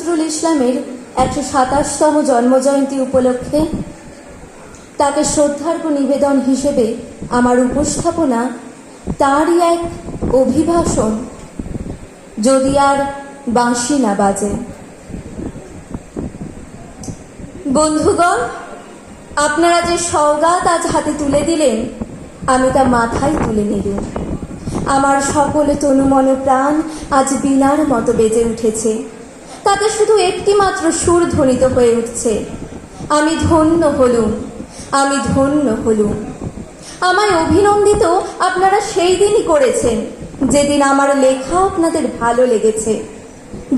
নজরুল ইসলামের ১২৭তম জন্মজয়ন্তী উপলক্ষে তাকে শ্রদ্ধার্ঘ্য নিবেদন হিসেবে আমার উপস্থাপনা তারই এক অভিভাষণ, যদি আর বাঁশি না বাজে। বন্ধুগণ, আপনারা যে সওগাত আজ হাতে তুলে দিলেন, আমি তা মাথায় তুলে নিলাম। আমার সকল তনুমন প্রাণ আজ বীণার মতো বেজে উঠেছে, তাতে শুধু একটি মাত্র সুর ধ্বনিত হয়ে উঠছে, আমি ধন্য হলুম, আমি ধন্য হলুম। আমায় অভিনন্দিত আপনারা সেই দিনই করেছেন যেদিন আমার লেখা আপনাদের ভালো লেগেছে।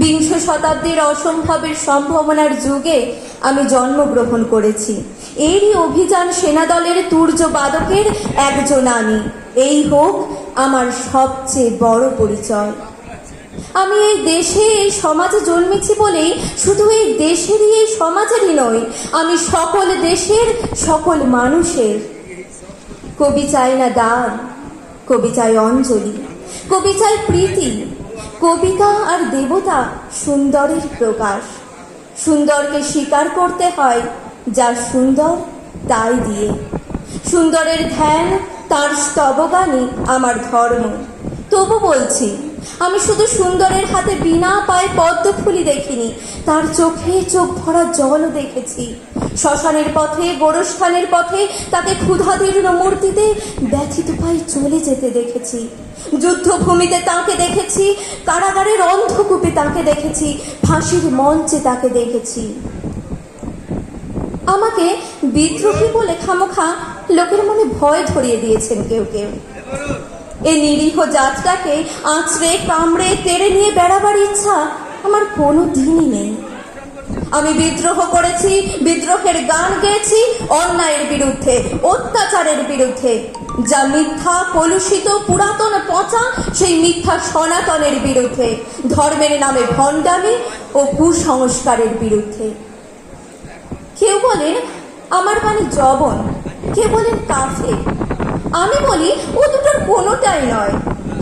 বিংশ শতাব্দীর অসম্ভবের সম্ভাবনার যুগে আমি জন্মগ্রহণ করেছি। এরই অভিযান সেনাদলের তুর্য বাদকের একজন আমি। এই হোক আমার সবচেয়ে বড় পরিচয়। আমি এই দেশে, এই সমাজে জন্মেছি বলেই শুধু এই দেশেরই, এই সমাজেরই নয়, আমি সকল দেশের, সকল মানুষের। কবি চায় না গান, কবি চায় অঞ্জলি, কবি চায় প্রীতি। কবিতা আর দেবতা সুন্দরের প্রকাশ। সুন্দরকে স্বীকার করতে হয় যা সুন্দর তাই দিয়ে। সুন্দরের ধ্যান, তার স্তবগানই আমার ধর্ম। তবু বলছি, আমি শুধু সুন্দরের হাতে বিনা পায়ে পদ্মফুলি দেখিনি, তার চোখে চোখ ভরা জলও দেখেছি। শ্মশানের পথে, গোরস্থানের পথে তাকে ক্ষুধাদীর্ণ মূর্তিতে ব্যথিত পায়ে চলে যেতে দেখেছি। যুদ্ধভূমিতে তাকে দেখেছি, কারাগারের অন্ধকূপে তাকে দেখেছি, ফাঁসির মঞ্চে তাকে দেখেছি। আমাকে বিদ্রোহী বলে খামোখা লোকের মনে ভয় ধরিয়ে দিয়েছেন কেউ কেউ। এই নিরীহ জাতটাকে আঁচড়ে কামড়ে তেড়ে নিয়ে বেড়াবার ইচ্ছা আমার কোনো দিনই নেই। আমি বিদ্রোহ করেছি, বিদ্রোহের গান গেয়েছি, অন্যায়ের বিরুদ্ধে, অত্যাচারের বিরুদ্ধে, যা মিথ্যা, কলুষিত, পুরাতন, পচা, সেই মিথ্যা সনাতনের বিরুদ্ধে, ধর্মের নামে ভণ্ডামি ও কুসংস্কারের বিরুদ্ধে। কেউ বলেন আমার বাণী জবন, কেউ বলেন কাফে। আমি বলি ও দুটোর কোনোটাই নয়।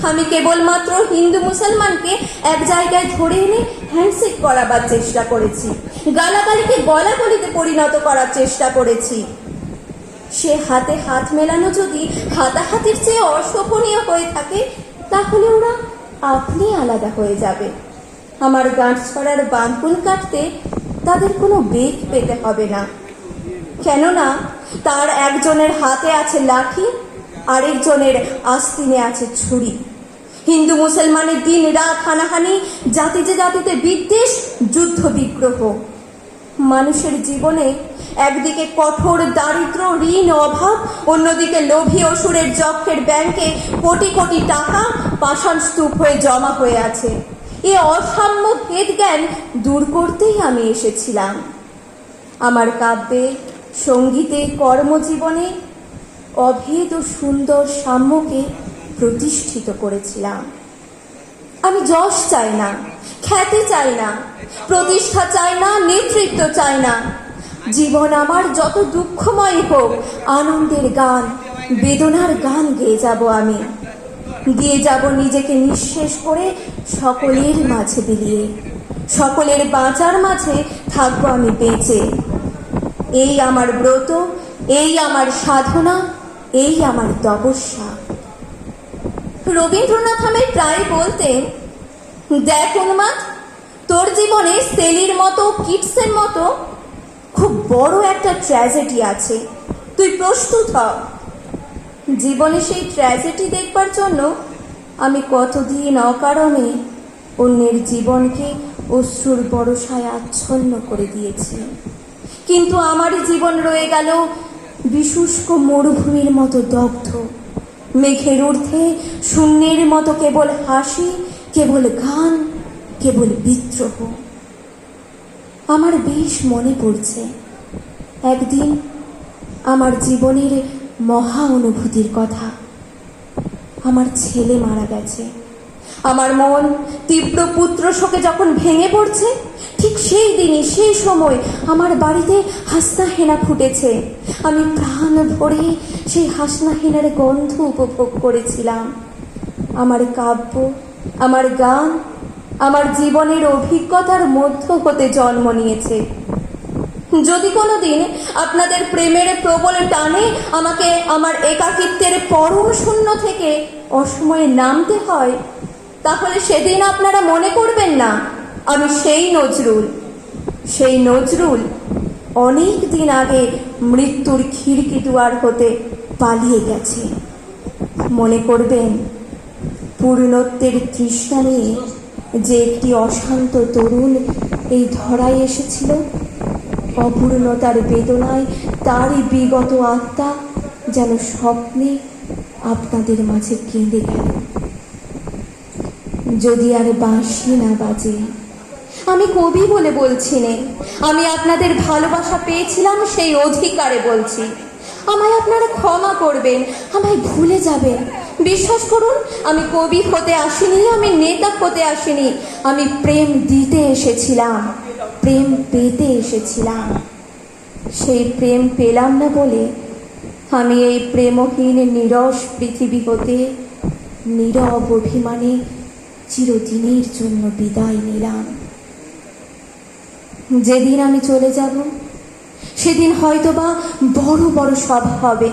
আমি কেবলমাত্র হিন্দু মুসলমানকে এক জায়গায় ধরে এনে হ্যান্ডশেক করাবার চেষ্টা করেছি, গালাগালিকে গলাগলিতে পরিণত করার চেষ্টা করেছি। সে হাতে হাত মেলানো যদি হাতাহাতির চেয়ে অশোভনীয় হয়ে থাকে, তাহলে ওরা আপনি আলাদা হয়ে যাবে। আমার গাঁট ছড়ার বাঁধন কাটতে তাদের কোনো বেগ পেতে হবে না, কেননা তার একজনের হাতে আছে লাঠি, আরেকজনের আস্তিনে আছে ছুরি। হিন্দু মুসলমানের দিন রাত হানাহানি, জাতিতে জাতিতে বিদ্বেষ, যুদ্ধ বিগ্রহ। মানুষের জীবনে একদিকে কঠোর দারিদ্র, ঋণ, অভাব, অন্যদিকে লোভী অসুরের যক্ষের ব্যাংকে কোটি কোটি টাকা পাষাণ স্তূপ হয়ে জমা হয়ে আছে। এ অসাম্য ভেদ জ্ঞান দূর করতেই আমি এসেছিলাম। আমার কাব্যে, সঙ্গীতে, কর্মজীবনে অভেদ ও সুন্দর সাম্যকে প্রতিষ্ঠিত করেছিলাম। আমি যশ চাই না, খ্যাতি চাই না, প্রতিষ্ঠা চাই না, নেতৃত্ব চাই না। জীবন আমার যত দুঃখময় হোক, আনন্দের গান, বেদনার গান গেয়ে যাব আমি। গিয়ে যাব নিজেকে নিঃশেষ করে সকলের মাঝে বিলিয়ে। সকলের বাঁচার মাঝে থাকবো আমি বেঁচে। এই আমার ব্রত, এই আমার সাধনা, এই আমার তপস্যা। রবীন্দ্রনাথ আমায় প্রায় বলতেন, দেখ উন্মাদ, তোর জীবনে সেলির মতো, কিটসের মতো খুব বড় একটা ট্র্যাজেডি আছে, তুই প্রস্তুত হ। জীবনে সেই ট্র্যাজেডি দেখবার জন্য আমি কতদিন অকারণে অন্যের জীবনকে অশ্রুর বরসায় আচ্ছন্ন করে দিয়েছি, কিন্তু আমারই জীবন রয়ে গেল বিশুষ্ক মরুভূমির মতো দগ্ধ। মেঘের ঊর্ধ্বে শূন্যের মতো কেবল হাসি, কেবল গান, কেবল বিদ্রোহ। আমার বেশ মনে পড়ছে একদিন আমার জীবনের মহা অনুভূতির কথা। আমার ছেলে মারা গেছে। আমার মন তীব্র পুত্র শোকে যখন ভেঙে পড়ছে, ঠিক সেই দিনই, সেই সময় আমার বাড়িতে হাসনা হেনা ফুটেছে। আমি প্রাণ ভরে সেই হাসনা হেনার গন্ধ উপভোগ করেছিলাম। আমার কাব্য, আমার গান আমার জীবনের অভিজ্ঞতার মধ্য হতে জন্ম নিয়েছে। যদি কোনোদিন আপনাদের প্রেমের প্রবল টানে আমাকে আমার একাকিত্বের পরম শূন্য থেকে অসময়ে নামতে হয়, তাহলে সেদিন আপনারা মনে করবেন না আমি সেই নজরুল অনেক দিন আগে মৃত্যুর খিড়কি দুয়ার হতে পালিয়ে গেছে। মনে করবেন পূর্ণত্বের তৃষ্ণা নিয়ে যে একটি অশান্ত তরুণ এই ধরায় এসেছিল, অপূর্ণতার বেদনায় তারই বিগত আত্মা যেন স্বপ্নে আপনাদের মাঝে কেঁদে গেল। যদি আর বাঁশি না বাজে, আমি কবি বলে বলছি নে, আমি আপনাদের ভালোবাসা পেয়েছিলাম সেই অধিকারে বলছি। আমায় আপনারা ক্ষমা করবেন, আমায় ভুলে যাবেন। বিশ্বাস করুন, আমি কবি হতে আসিনি, আমি নেতা হতে আসিনি, আমি প্রেম দিতে এসেছিলাম, প্রেম পেতে এসেছিলাম। সেই প্রেম পেলাম না বলে আমি এই প্রেমহীন নীরস পৃথিবী হতে নীরব অভিমানে চিরদিনের জন্য বিদায় নিলাম। যেদিন আমি চলে যাব সেদিন হয়তোবা বড় বড় সভা হবে,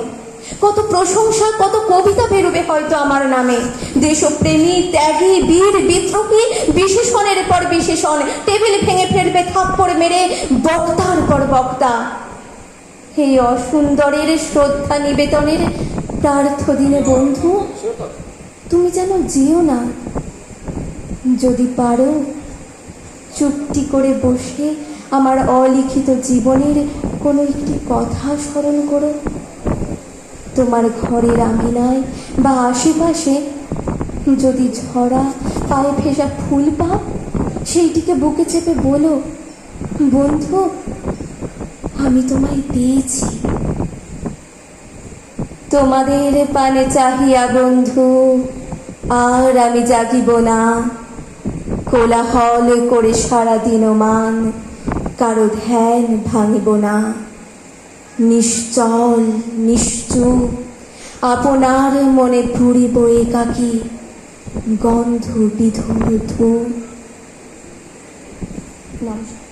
কত প্রশংসা, কত কবিতা বেরোবে হয়তো আমার নামে। দেশপ্রেমী, ত্যাগী, বীর, বিদ্রোহী, বিশেষণের পর বিশেষণ, টেবিল ভেঙে ফেলবে থাপ্পড় মেরে বক্তার পর বক্তা। এই অসুন্দরের শ্রদ্ধা নিবেদনের প্রার্থ দিনে বন্ধু, তুমি যেন যেও না। যদি পারো চুপটি করে বসে আমার অলিখিত জীবনের কোনো একটি কথা স্মরণ করো। তোমার ঘরের আঙিনায় বা আশেপাশে যদি ঝরা পায়ে ভেজা ফুল পাও, সেইটিকে বুকে চেপে বলো, বন্ধু আমি তোমায় পেয়েছি। তোমাদের পানে চাহিয়া বন্ধু আর আমি জাগিব না, কোলাহল করে সারাদিন মান কারো ধ্যান ভাঙিব না। নিশ্চল নিশ্চুপ আপনার মনে পুরিব একাকী গন্ধ বিধুর ধূপ। নমস্কার।